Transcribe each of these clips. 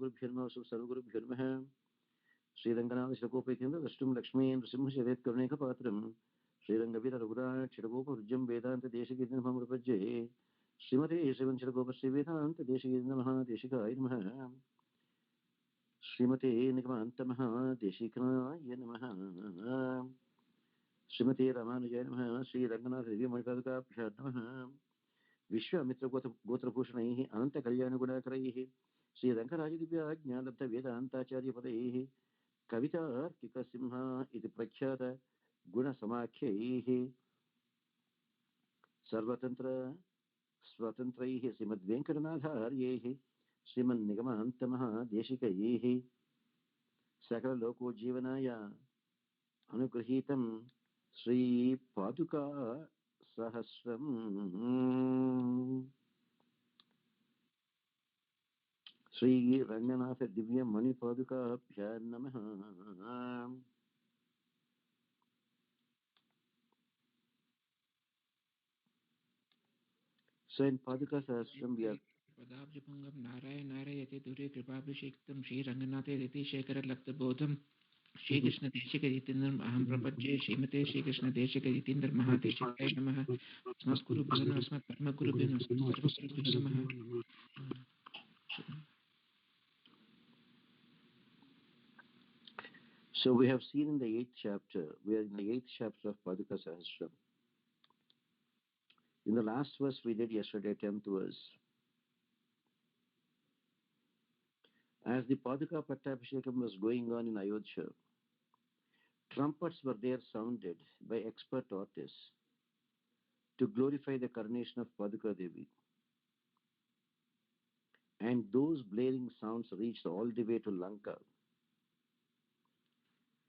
Gurubhyo Namaha Sarva Gurubhyo Namaha. Sri Ranganath Shrakopetinda Vashtum Lakshmi Nrsimha Shavet Karuneka Patram Sri Rangavira Raghurat Shrakopa Rujam Vedanta Deshagidin Pamrapajye Srimate Shivan Shrakopa Vedanta Deshagidin Namaha Deshikaya Namaha Srimate Nigamanta Maha Deshikaya Namaha Srimate Ramanujaya Namaha Sri Ranganath Devi Paaduka Namaha Vishwamitra Gotra Bhushanaihi Ananta Kalyana Gunakaraihi Sri Rankaraja Divya Jnalabdha Vedanta Acharya Padaihi Kavita Artika Simha Iti Prachyata Guna Samakhyaih Sarvatantra Swatantraih Srimad Venkatanadharyaih Sriman Nigamantamaha Deshikaih Sakala Loko Jivanaya Anugrahitam Sri Paaduka Sahasram Sri Ranganatha Divya Mani Paaduka Bhya Namaha. So in Paaduka Sahasram we are Padabjapangam Narayate Dure Kripabhishektam Sri Ranganathe Riti Shekara Laktabodham Shri Krishna Deshika Yitindram Aham Prapajye Srimate Shri Krishna Deshika Yitindram Mahadeshikaya Namaha Asmat Guru Bhyo Asmat Parma Guru Bhyo Asmat Sarva Guru Bhyo Namaha. So we have seen in the 8th chapter, we are in the 8th chapter of Paaduka Sahasram. In the last verse we did yesterday, 10th verse. As the Paaduka Pattabhishekam was going on in Ayodhya, trumpets were there sounded by expert artists to glorify the coronation of Paaduka Devi. And those blaring sounds reached all the way to Lanka.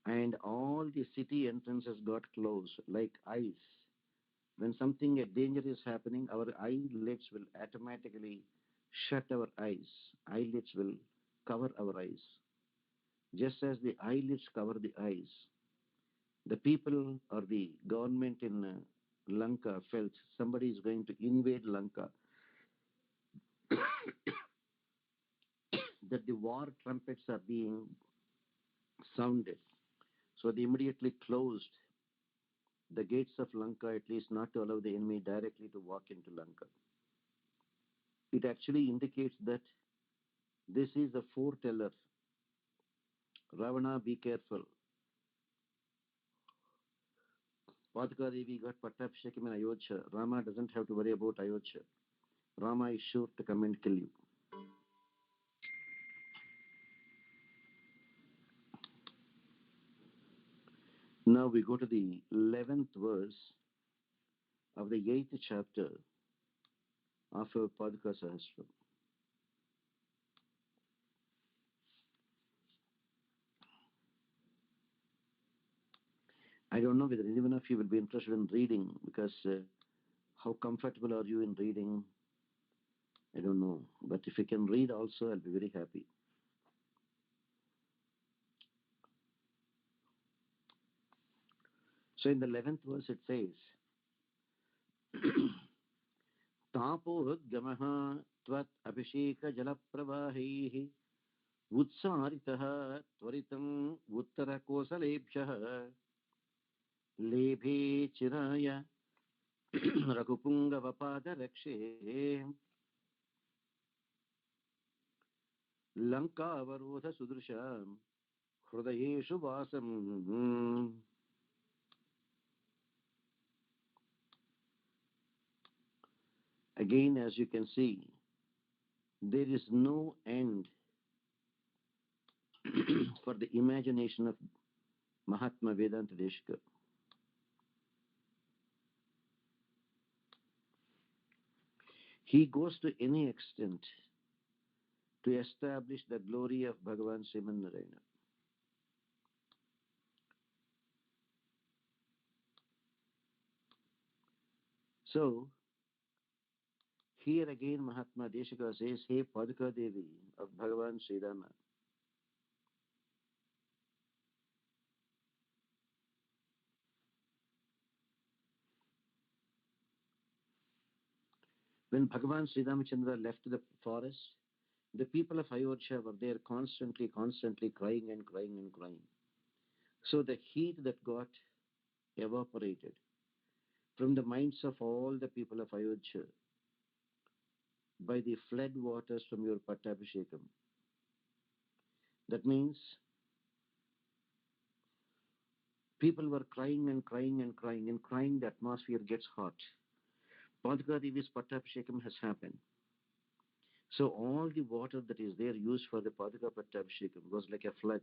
And all the city entrances got closed like ice. When something a danger is happening, our eyelids will automatically shut our eyes. Eyelids will cover our eyes. Just as the eyelids cover the eyes, the people or the government in Lanka felt somebody is going to invade Lanka. That the war trumpets are being sounded. So they immediately closed the gates of Lanka, at least not to allow the enemy directly to walk into Lanka. It actually indicates that this is a foreteller. Ravana, be careful. Paaduka Devi got Pattabhishekam in Ayodhya. Rama doesn't have to worry about Ayodhya. Rama is sure to come and kill you. Now we go to the 11th verse of the 8th chapter of Paaduka Sahasram. I don't know whether anyone of you will be interested in reading, because how comfortable are you in reading? I don't know. But if you can read also, I'll be very happy. So in the 11th verse it says, Tapogamah tvat abhisheka jalapravahih utsaritah tvaritam uttara kosalebhyah lebhe chiraya rakupungava rakshe lankavarodha sudrusham hrudayeshu vasam. Again, as you can see, there is no end for the imagination of Mahatma Vedanta Deshika. He goes to any extent to establish the glory of Bhagavan Sriman Narayana. So, here again Mahatma Deshika says, Hey Paaduka Devi of Bhagavan Sri Rama, when Bhagavan Sri Ramachandra left the forest, The people of Ayodhya were there constantly crying and crying and crying. So the heat that got evaporated from the minds of all the people of Ayodhya by the flood waters from your Pattabhishekam. That means people were crying and crying and crying and crying, the atmosphere gets hot. Paaduka Devi's Pattabhishekam has happened. So all the water that is there used for the Paaduka Pattabhishekam was like a flood.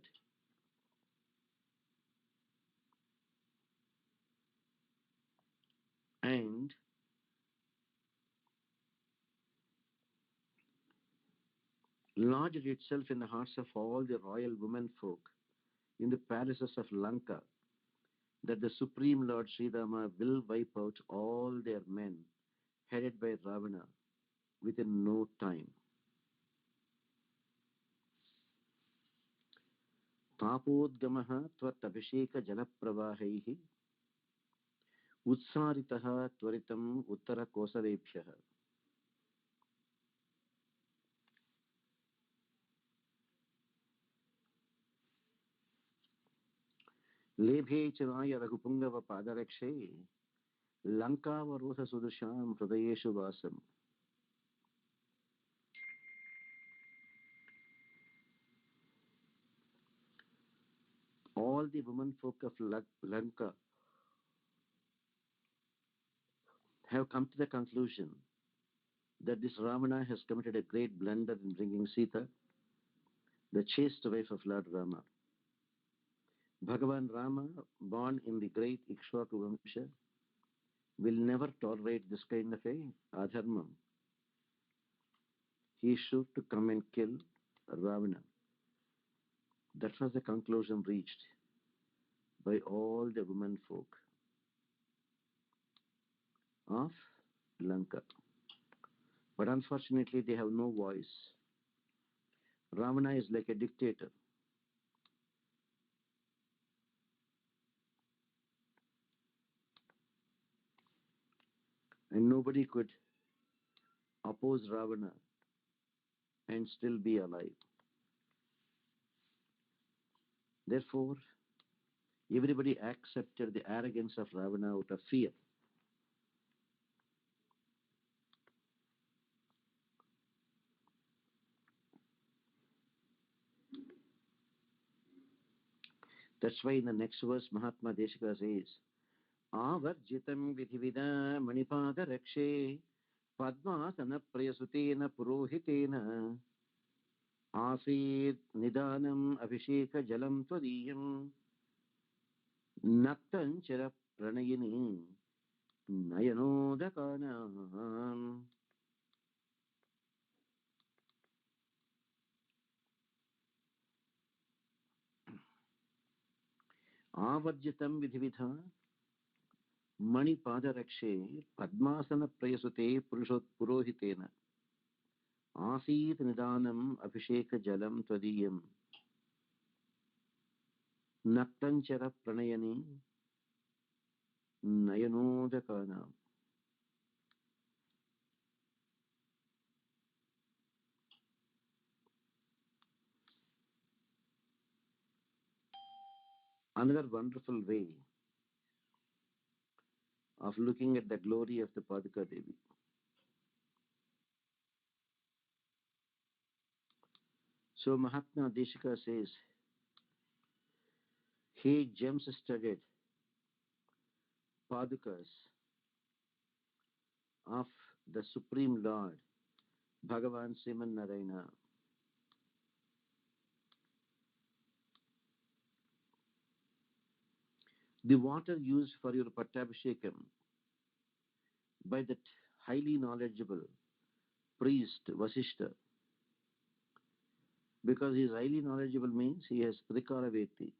And lodged itself in the hearts of all the royal women folk in the palaces of Lanka, that the Supreme Lord Sri Rama will wipe out all their men headed by Ravana within no time. तापोद्गमः त्वत्तभिषेकजलप्रवाहैः उत्सारितः त्वरितम् उत्तरकोसलेभ्यः लेभे च नाय रघुपुङ्गवपादरक्षे लङ्कावरोधसुदृशां हृदयेषु वासम्. All the women folk of Lanka have come to the conclusion that this Ravana has committed a great blunder in bringing Sita, the chaste wife of Lord Rama. Bhagavan Rama, born in the great Ikshvaku Vamsha, will never tolerate this kind of a adharmam. He is sure to come and kill Ravana. That was the conclusion reached by all the women folk of Lanka. But unfortunately, they have no voice. Ravana is like a dictator. And nobody could oppose Ravana and still be alive. Therefore, everybody accepted the arrogance of Ravana out of fear. That's why in the next verse, Mahatma Deshika says, Avarjitam vidhivida manipada rakshe padmasana prayasutena purohitena आसीत् निदानम् अभिषेक जलं त्वदीयम् नक्तञ्चर प्रणयिनी नयनोदकानाम्. आवर्जितं विधिविधा मणिपादरक्षे पद्मासनप्रयसुते पुरोहितेन आसीत् निदानम् अभिषेक जलं त्वदीयम् नक्तञ्चर प्रणयिनी नयनोदकानाम्. Another wonderful way of looking at the glory of the Paaduka Devi. So Mahatma Deshika says, he gems-studded Paadukas of the Supreme Lord, Bhagavan Sriman Narayana. The water used for your Pattabhishekam by that highly knowledgeable priest Vasishta, because he is highly knowledgeable means he has Trikaraveti.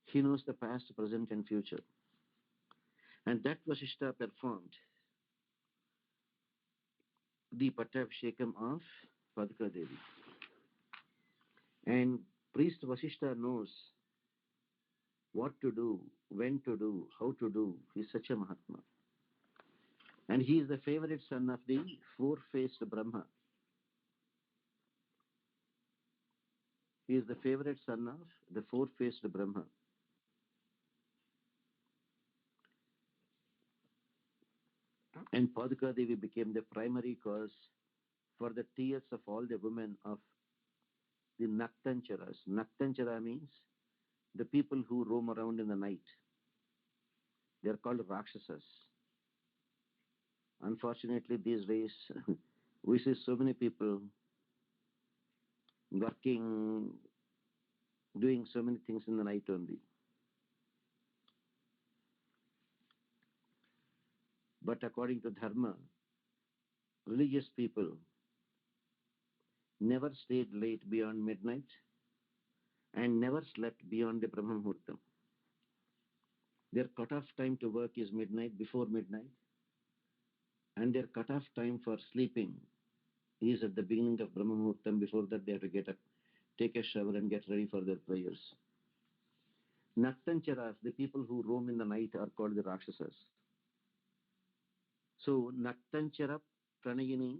He knows the past, present and future. And that Vasishta performed the Pattabhishekam of Paaduka Devi. And priest Vasishta knows what to do, when to do, how to do. He is such a Mahatma. And he is the favorite son of the four-faced Brahma. He is the favorite son of the four-faced Brahma. And Paaduka Devi became the primary cause for the tears of all the women of the Naktancharas. Naktanchara means the people who roam around in the night. They are called Rakshasas. Unfortunately, these days, we see so many people working, doing so many things in the night only. But according to Dharma, religious people never stayed late beyond midnight and never slept beyond the Brahma Muhurtam. Their cut-off time to work is midnight, before midnight, and their cut-off time for sleeping is at the beginning of Brahma Muhurtam. Before that, they have to get up, take a shower, and get ready for their prayers. Naktancharas, the people who roam in the night, are called the Rakshasas. So, Naktanchara Pranayini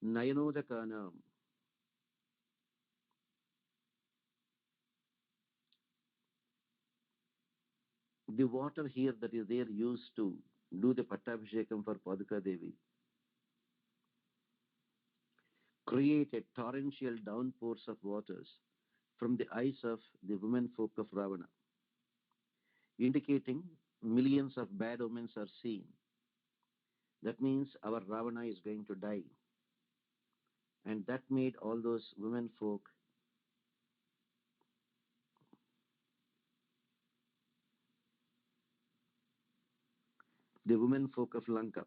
Nayanodakana. The water here that is there used to do the Pattabhishekam for Paaduka Devi created torrential downpours of waters from the eyes of the women folk of Ravana, indicating millions of bad omens are seen. That means our Ravana is going to die. And that made all those women folk the women folk of Lanka.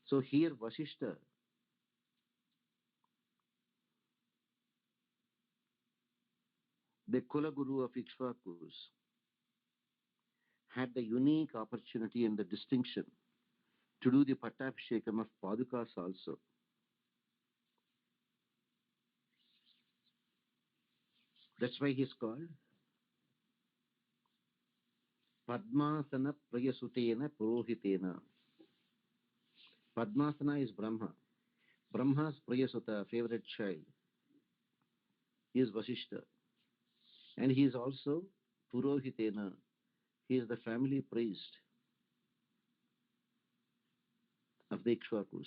So here Vasishta, the Kula Guru of Ikshvakus, had the unique opportunity and the distinction to do the Pattabhishekam of Paadukas also. That's why he's called Padmasana Prayasutena Purohitena. Padmasana is Brahma. Brahma's Prayasuta, favorite child, is Vasishta. And he is also Purohitena. He is the family priest of the Ikshvakus.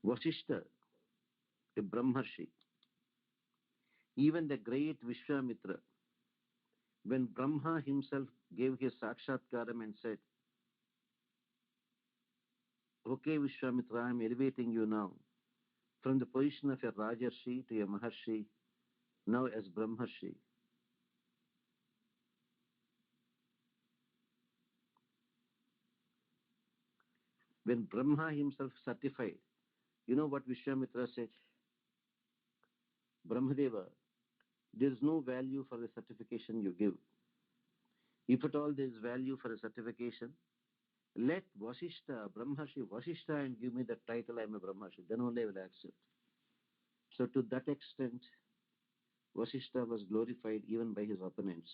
Vasishta, a Brahmarshi, even the great Vishwamitra, when Brahma himself gave his Sakshatkaram and said, "Okay, Vishwamitra, I am elevating you now from the position of a Rajarshi to a Maharshi, now as Brahmarshi." When Brahma himself certified, you know what Vishwamitra said? Brahmadeva, there is no value for the certification you give. If at all there is value for a certification, let Vasishta, Brahmarshi Vasishta, and give me the title I am a Brahmarshi. Then only I will accept. So to that extent, Vasishta was glorified even by his opponents.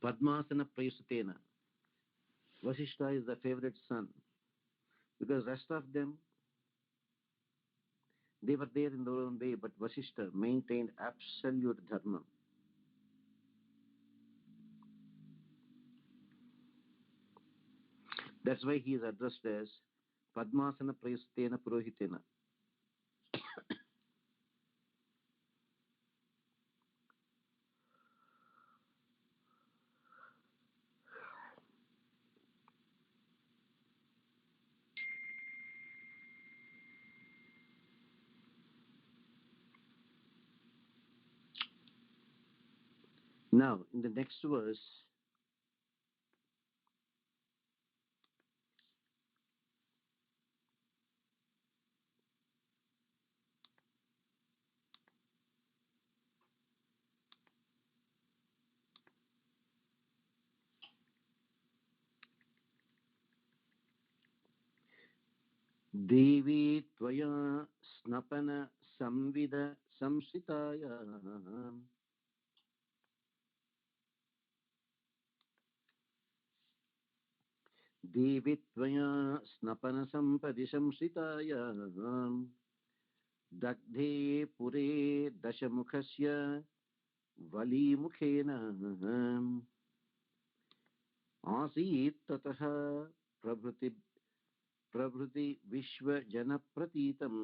Padmasana Prayasutena. Vasishta is the favorite son because rest of them, they were there in their own way, but Vasishta maintained absolute dharma. That's why he is addressed as Padmasana Prayasutena Purohitena. Now, in the next verse, देवी त्वया स्नपन संविद संस्थिताया देवी त्वया स्नपन संपदि संस्थिताया दग्धे पुरे दशमुखस्य वलीमुखेन आसीत् ततः प्रभृति प्रभृति विश्वजनप्रतीतम्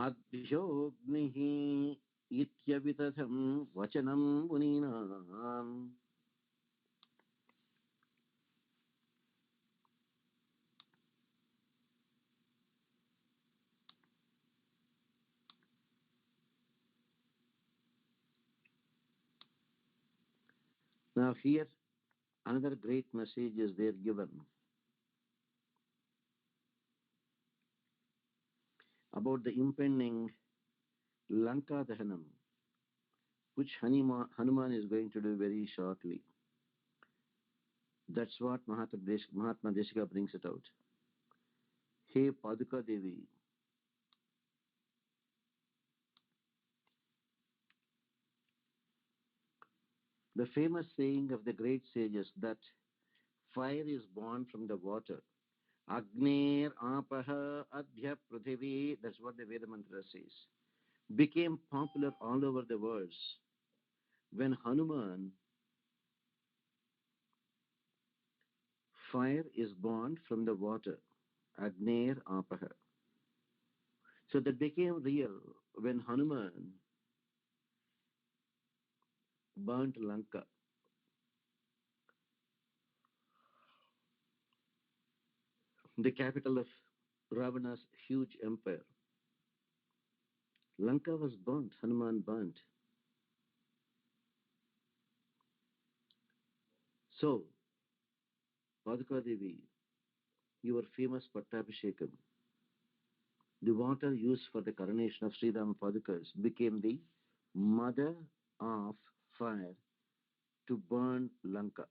अभ्योऽग्निः इत्यवितथं वचनं मुनीनाम्. Now here another great message is there given about the impending Lanka Dahanam, which Hanuman is going to do very shortly. That's what Mahatma Deshika brings it out. Hey Paaduka Devi, the famous saying of the great sages that fire is born from the water. Agner apaha adhya prithvi, that's what the Veda mantra says, became popular all over the world when Hanuman, fire is born from the water. Agner apaha. So that became real when Hanuman burnt Lanka, the capital of Ravana's huge empire. Lanka was burnt, Hanuman burnt. So, Paduka Devi, your famous Pattabhishekam, the water used for the coronation of Sri Rama Padukas, became the mother of fire to burn Lanka.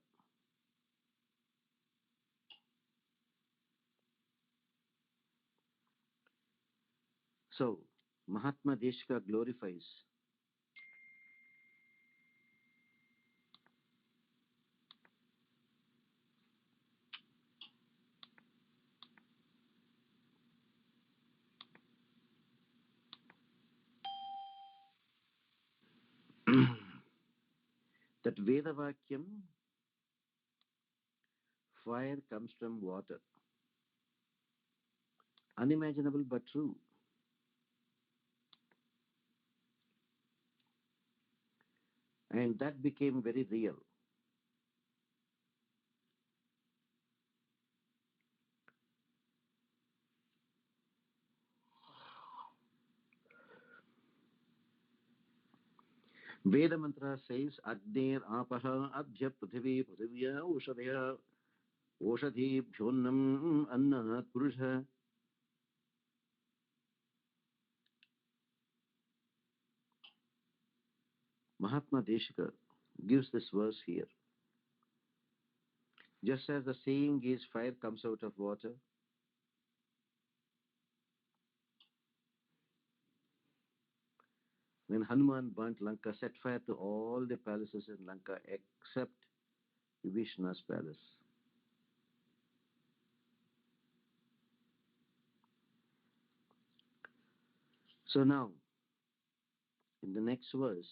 So, Mahatma Deshika glorifies that Vedavakyam, fire comes from water. Unimaginable but true. And that became very real. Veda mantra says, Agner apaha abhya prithvi prithivya oshadhya oshadhi bhyonnam annat purusha. Mahatma Deshika gives this verse here. Just as the saying is, fire comes out of water, when Hanuman burnt Lanka, set fire to all the palaces in Lanka except Vishnu's palace. So now, in the next verse,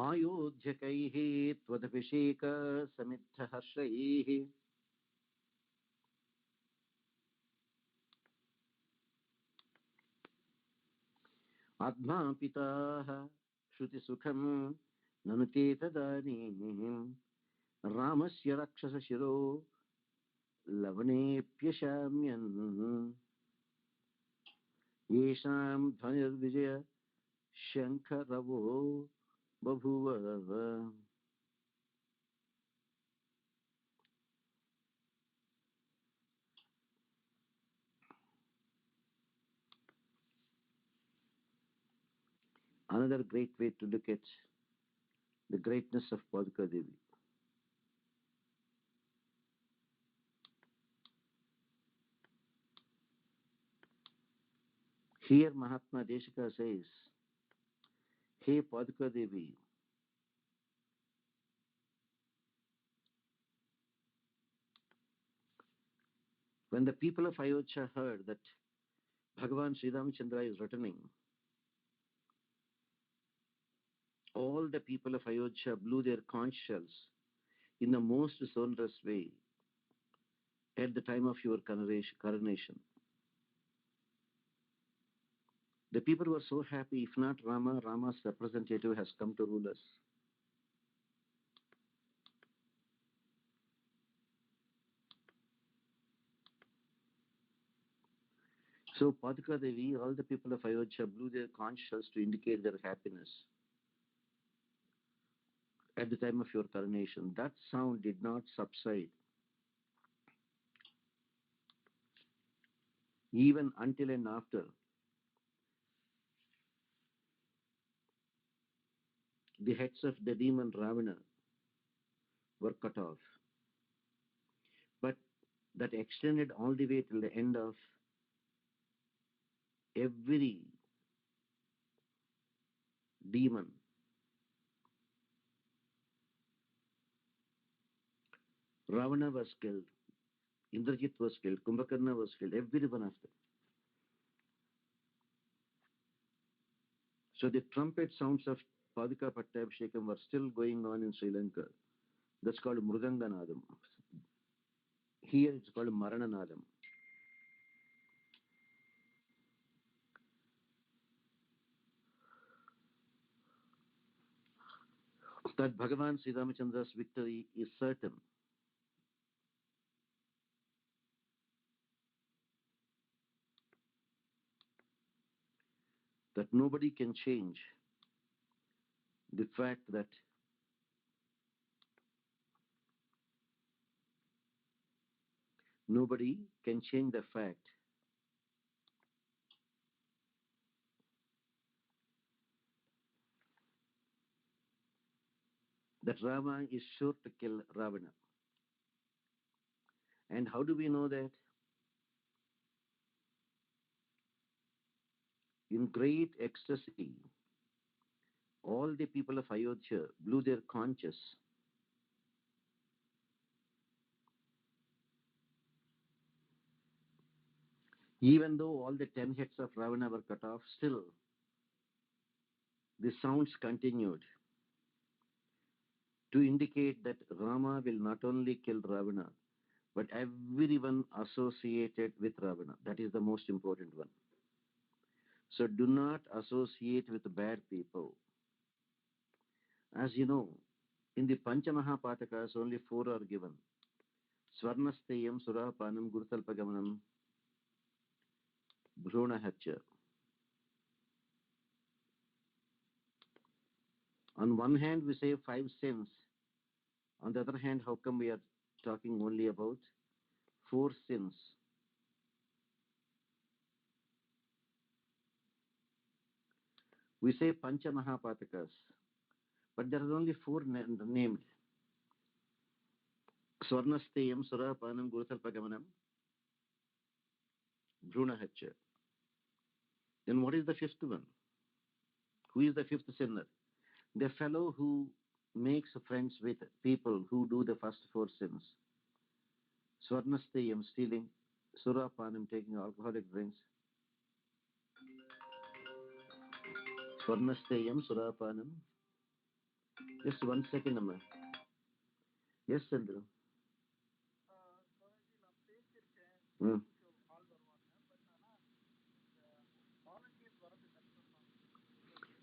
आयोध्यकैः त्वदभिषेक समिद्धहर्षैः आत्मापिताः श्रुतिसुखं ननु ते तदानीं रामस्य रक्षसशिरो लवणेऽप्यशाम्यन् येषां ध्वनिर्विजय शङ्खरवो Babhuva. Another great way to look at the greatness of Paaduka Devi. Here Mahatma Deshika says, Hey Paaduka Devi, when the people of Ayodhya heard that Bhagavan Sri Ramachandra is returning, all the people of Ayodhya blew their conch shells in the most sonorous way at the time of your coronation. The people were so happy, if not Rama, Rama's representative has come to rule us. So Paaduka Devi, all the people of Ayodhya blew their conch shells to indicate their happiness at the time of your coronation. That sound did not subside even until and after the heads of the demon Ravana were cut off. But that extended all the way till the end of every demon. Ravana was killed, Indrajit was killed, Kumbhakarna was killed, every one of them. So the trumpet sounds of Paaduka Pattabhishekam were still going on in Sri Lanka. That's called Mrudanganadam. Here it's called Marananadam. That Bhagavan Sri Ramachandra's victory is certain. That nobody can change the fact that nobody can change the fact that Rama is sure to kill Ravana. And how do we know that? In great ecstasy, all the people of Ayodhya blew their conches. Even though all the 10 heads of Ravana were cut off, still the sounds continued to indicate that Rama will not only kill Ravana, but everyone associated with Ravana. That is the most important one. So do not associate with bad people. As you know, in the Panchamahapatakas, only 4 are given. Swarnasteyam, Surapanam, Gurutalpagamanam, Bhrunahacha. On one hand, we say 5 sins. On the other hand, how come we are talking only about 4 sins? We say Panchamahapatakas, but there are only 4 named. Swarnasteyam, Surapanam, Gurutalpagamanam, Bhrunahacha. Then what is the 5th one? Who is the 5th sinner? The fellow who makes friends with people who do the first 4 sins. Swarnasteyam, stealing, Surapanam, taking alcoholic drinks. Swarnasteyam, Surapanam. Just 1 second, Amma. Yes, Chandra. Hmm.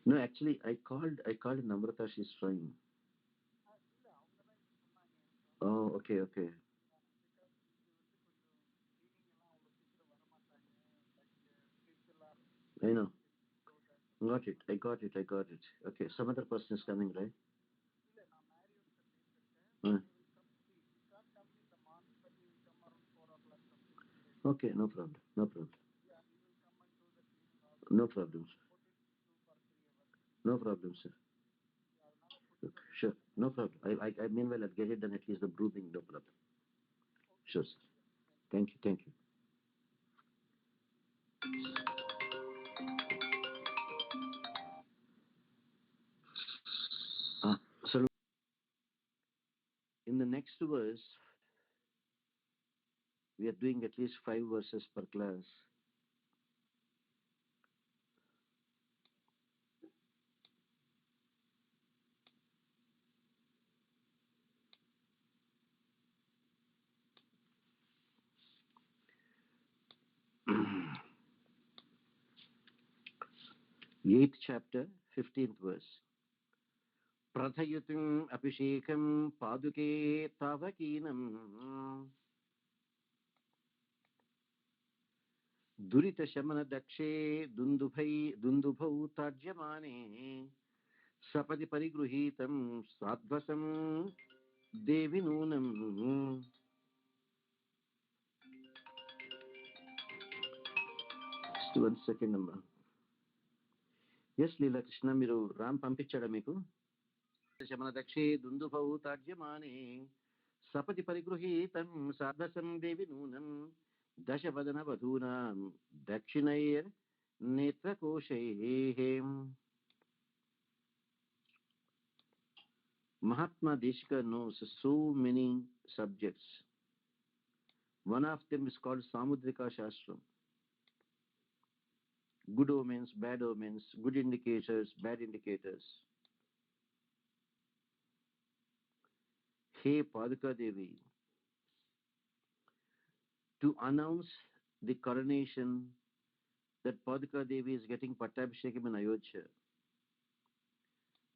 No, actually, I called Namrata. She's trying. Oh, okay, okay. I know. Got it. I got it. I got it. Okay. Some other person is coming, right? Uh, okay. No problem. No problem. No problem, sir. No problem, sir. Okay, sure. No problem. Meanwhile, I'll get it done, at least the brooding. No problem. Sure, sir. Thank you. Thank you. So in the next verse, we are doing at least 5 verses per class. Eighth chapter, 15th verse. Prathayutum abhishekam paduke tavakinam durita shamana dakshe dundubhau tarjamane sapati parigruhitam sadvasam devi nunam. Just 1 second, Amma. Yes, Leela Krishna, మీరు రామ్ పంపించాడా మీకు? శమనదక్షే దుందుభౌ తాజ్యమానే సపతి పరిగృహీతం సార్ధసం దేవి నూనం దశవదన వధూనాం దక్షిణైర్ నేత్రకోశైః. Mahatma Deshika knows so many subjects. One of them is called Samudrika Sahasram. Good omens, bad omens, good indicators, bad indicators. Hey Paaduka Devi, to announce the coronation that Paaduka Devi is getting Pattabhishekam in Ayodhya,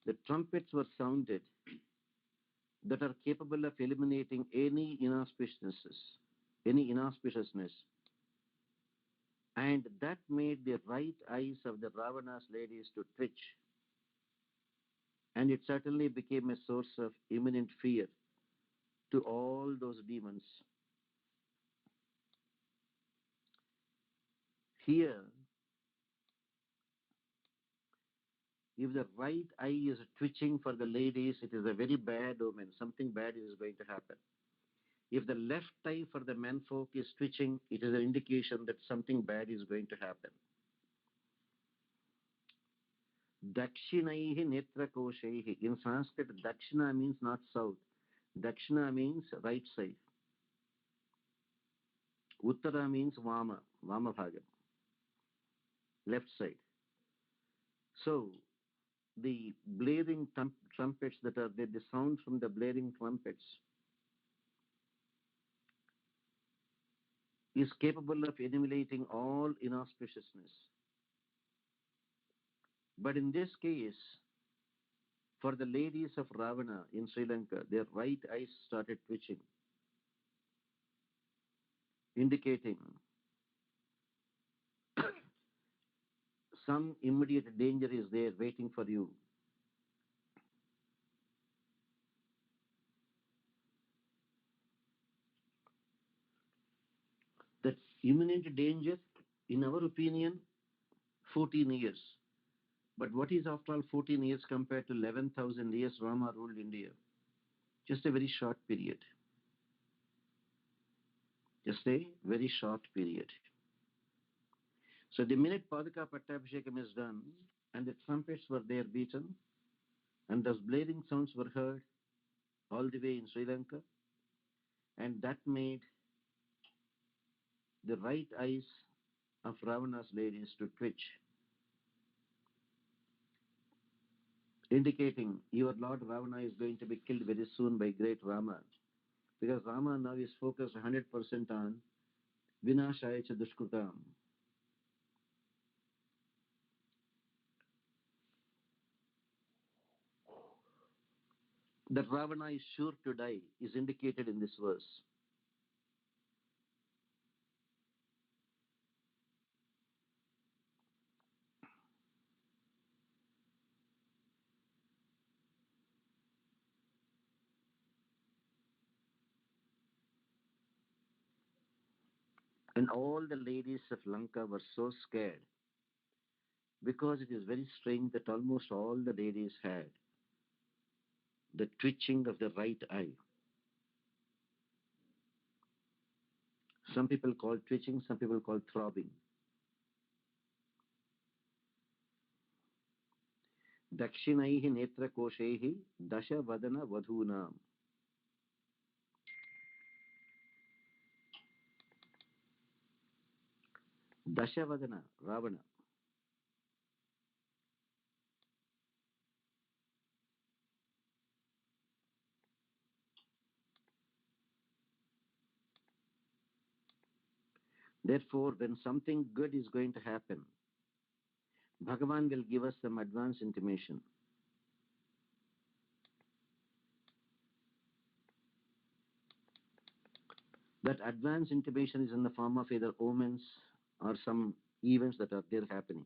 the trumpets were sounded that are capable of eliminating any inauspiciousness, and that made the right eyes of the Ravana's ladies to twitch, and it certainly became a source of imminent fear to all those demons. Here, if the right eye is twitching for the ladies, it is a very bad omen. Something bad is going to happen. If the left eye for the menfolk is twitching, it is an indication that something bad is going to happen. Dakshinaihi netrakoshaihi. In Sanskrit, Dakshina means not south. Dakshina means right side. Uttara means Vama, Vama Bhaga, left side. So, the blaring trumpets the sound from the blaring trumpets is capable of eliminating all inauspiciousness. But in this case, for the ladies of Ravana in Sri Lanka, their right eyes started twitching, indicating some immediate danger is there waiting for you. That imminent danger, in our opinion, 14 years. But what is after all 14 years compared to 11,000 years Rama ruled India? Just a very short period. Just a very short period. So the minute Paaduka Pattabhishekam is done, and the trumpets were there beaten, and those blaring sounds were heard all the way in Sri Lanka, and that made the right eyes of Ravana's ladies to twitch, indicating your Lord Ravana is going to be killed very soon by great Rama, because Rama now is focused 100% on Vinashaya cha Dushkritam. That Ravana is sure to die is indicated in this verse. And all the ladies of Lanka were so scared because it is very strange that almost all the ladies had the twitching of the right eye. Some people call twitching, some people call throbbing. दक्षिणैः नेत्रकोशैः दशवदनवधूनाम्. Dashavadana, Ravana. Therefore, when something good is going to happen, Bhagavan will give us some advance intimation. That advance intimation is in the form of either omens or some events that are there happening,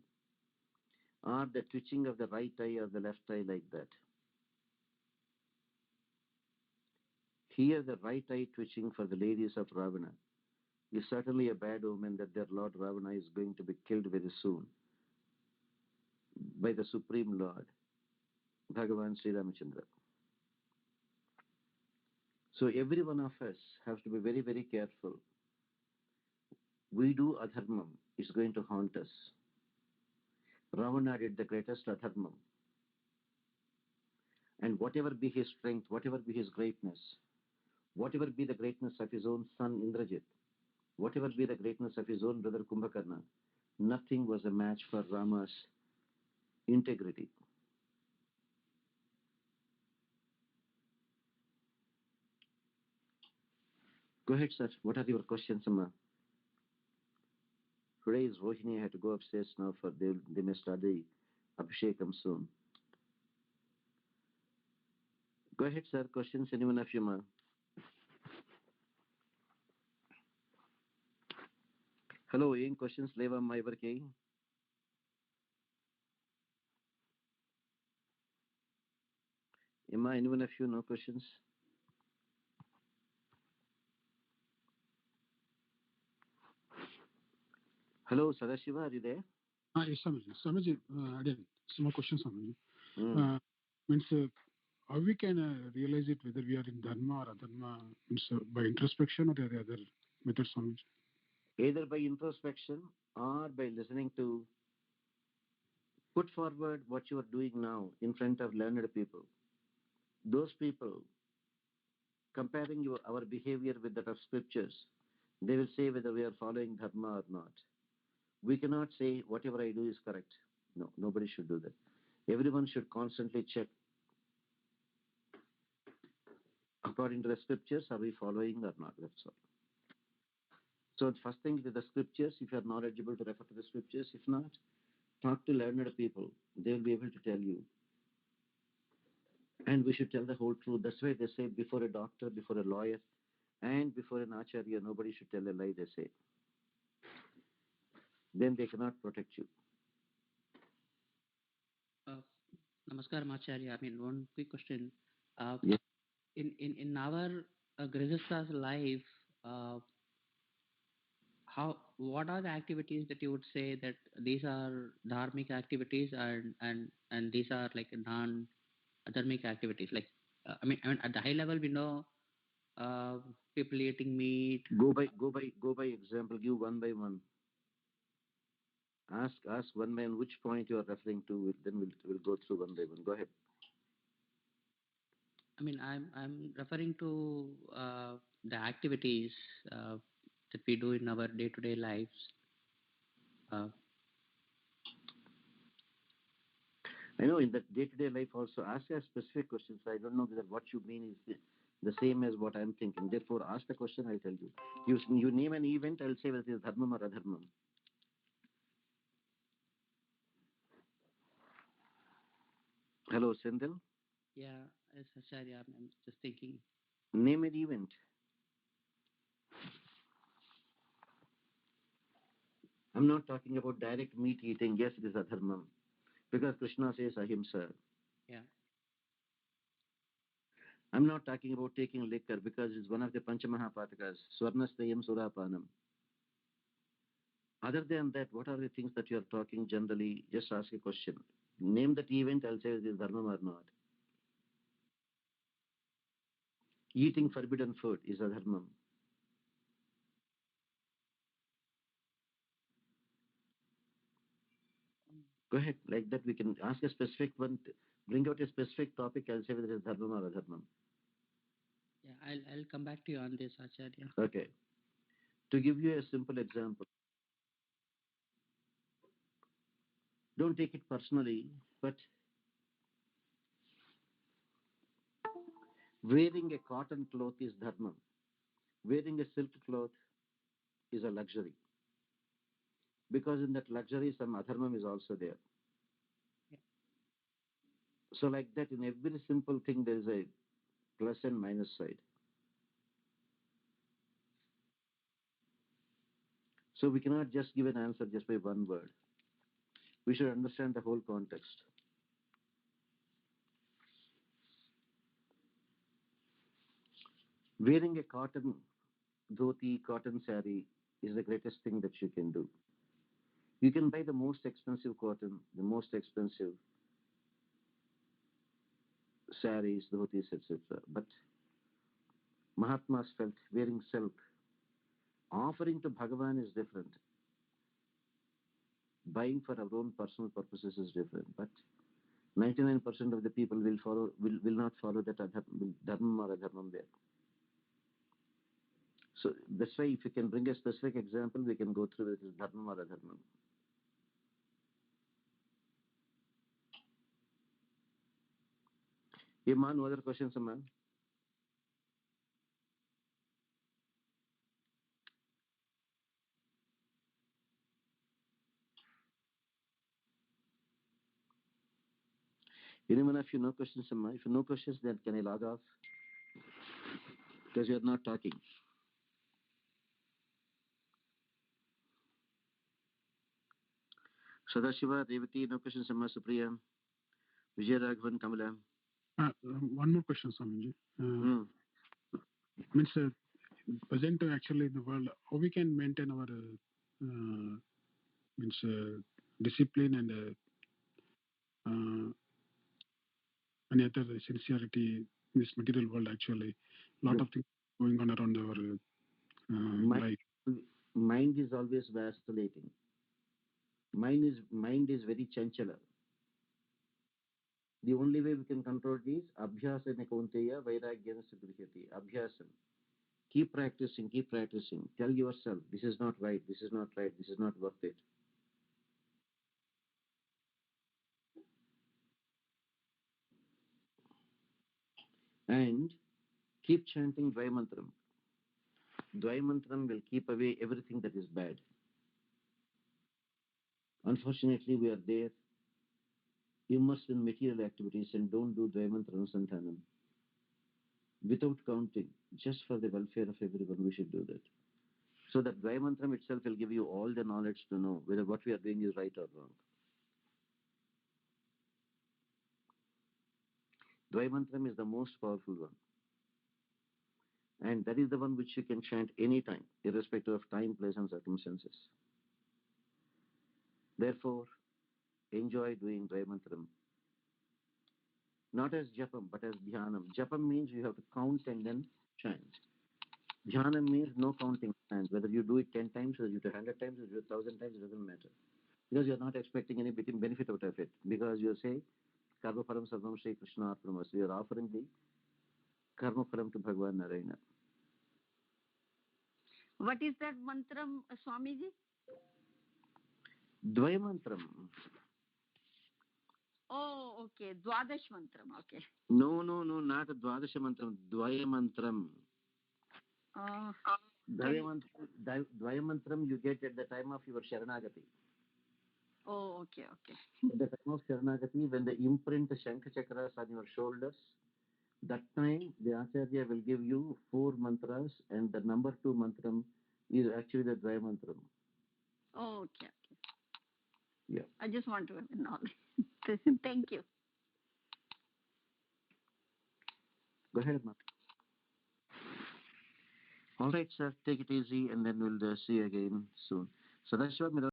or the twitching of the right eye or the left eye like that. Here, the right eye twitching for the ladies of Ravana is certainly a bad omen that their Lord Ravana is going to be killed very soon by the Supreme Lord, Bhagavan Sri Ramachandra. So every one of us has to be very, very careful. We do adharmam, it's going to haunt us. Ravana did the greatest adharmam. And whatever be his strength, whatever be his greatness, whatever be the greatness of his own son Indrajit, whatever be the greatness of his own brother Kumbhakarna, nothing was a match for Rama's integrity. Go ahead, sir. What are your questions, Amma? Today is Rohini. I have to go upstairs now for they may start the Abhishekam soon. Go ahead, sir. Questions, anyone of you, ma? Hello, any questions? Leva my working. Emma, anyone of you, no questions? Hello, Sadashiva, are you there? Yes, Swamiji. Swamiji, again, some more questions, Swamiji. Mm. Means how we can realize it whether we are in dharma or adharma, means by introspection or the other methods, Swamiji? Either by introspection or by listening to put forward what you are doing now in front of learned people. Those people, comparing our behavior with that of scriptures, they will say whether we are following dharma or not. We cannot say whatever I do is correct. No, nobody should do that. Everyone should constantly check according to the scriptures, are we following or not? That's all. So the first thing is the scriptures. If you are knowledgeable, to refer to the scriptures. If not, talk to learned people. They will be able to tell you. And we should tell the whole truth. That's why they say before a doctor, before a lawyer, and before an acharya, nobody should tell a lie, they say. Then they cannot protect you. Namaskaram, Acharya. I mean, one quick question. Yes. In our Grihastha's life, what are the activities that you would say that these are dharmic activities and these are like non-dharmic activities? Like, I mean, at the high level, we know people eating meat. Go by example. Give one by one. Ask one by one which point you are referring to. Then we'll go through one by one. Go ahead. I mean, I'm referring to the activities that we do in our day-to-day lives. I know in the day-to-day life also, ask us specific questions. I don't know whether what you mean is the same as what I'm thinking. Therefore, ask the question, I'll tell you. You name an event, I'll say whether it is dharmam or adharmam. Hello, Sendil. Yeah, as Acharya, I'm just thinking. Name an event. I'm not talking about direct meat eating. Yes, it is adharmam. Because Krishna says ahimsa. Yeah. I'm not talking about taking liquor because it's one of the Panchamahapattakas. Swarnastayam Surapanam. Other than that, what are the things that you are talking generally? Just ask a question. Name that event, I'll say is dharma or not. Eating forbidden food is a dharma. Go ahead. Like that, we can ask a specific one. Bring out a specific topic. I'll say whether it is dharma or adharma. Yeah, I'll come back to you on this, Acharya. Okay. To give you a simple example, don't take it personally, but wearing a cotton cloth is dharma. Wearing a silk cloth is a luxury. Because in that luxury, some adharma is also there. Yeah. So like that, in every simple thing, there is a plus and minus side. So we cannot just give an answer just by one word. We should understand the whole context. Wearing a cotton dhoti, cotton sari is the greatest thing that you can do. You can buy the most expensive cotton, the most expensive saris, dhotis, etc. But Mahatmas felt wearing silk, offering to Bhagavan is different. Buying for our own personal purposes is different. But 99% of the people will not follow that dharma or adharma there. So that's why if you can bring a specific example, we can go through this dharma or adharma. Yama, no other questions, Amma? Anyone of you no questions, Amma? If you no questions, then can I log off? Because you are not talking. Sadashiva, Devati, no questions, Amma, Supriya, Vijayaraghavan, Kamala. One more question, Swamiji. Means present actually in the world, how we can maintain our means discipline and any other sincerity in this material world. Actually, lot of things going on around our life. Mind is always vacillating. Mind is very chanchala. The only way we can control it is abhyasana kaunteya vairagyana sugrihati. Abhyasana. Keep practicing, keep practicing. Tell yourself, this is not right, this is not right, this is not worth it. And keep chanting Dvaimantram. Dvaimantram will keep away everything that is bad. Unfortunately, we are there immersed in material activities and don't do Dvaimantram Santanam. Without counting, just for the welfare of everyone, we should do that. So that Dvaimantram itself will give you all the knowledge to know whether what we are doing is right or wrong. Dvaimantram is the most powerful one. And that is the one which you can chant anytime, irrespective of time, place, and circumstances. Therefore, enjoy doing Dvaimantram. Not as Japam, but as Dhyanam. Japam means you have to count and then chant. Dhyanam means no counting. And whether you do it 10 times, whether you do it 100 times, whether you do it 1,000 times, it doesn't matter. Because you're not expecting any benefit out of it. Because you say, Karma Param Sarvam Shri Krishna Arpanamas. We are offering the Karma Param to Bhagavan Narayana. What is that mantram, Swamiji? Dvaimantram. Oh, okay. Dwadash mantram. Okay. No, not Dwadasha mantram. Dvayamantram. Dvayamantram you get at the time of your Sharanagati. Oh, okay. At the time of Sharanagati, when the imprint Shankha Chakras on your shoulders, that time the Acharya will give you 4 mantras, and the number 2 mantram is actually the Dvayamantram. Oh, okay. Yeah. I just want to have knowledge. Thank you. Go ahead, ma'am. All right, sir. Take it easy, and then we'll see you again soon. Sadashiva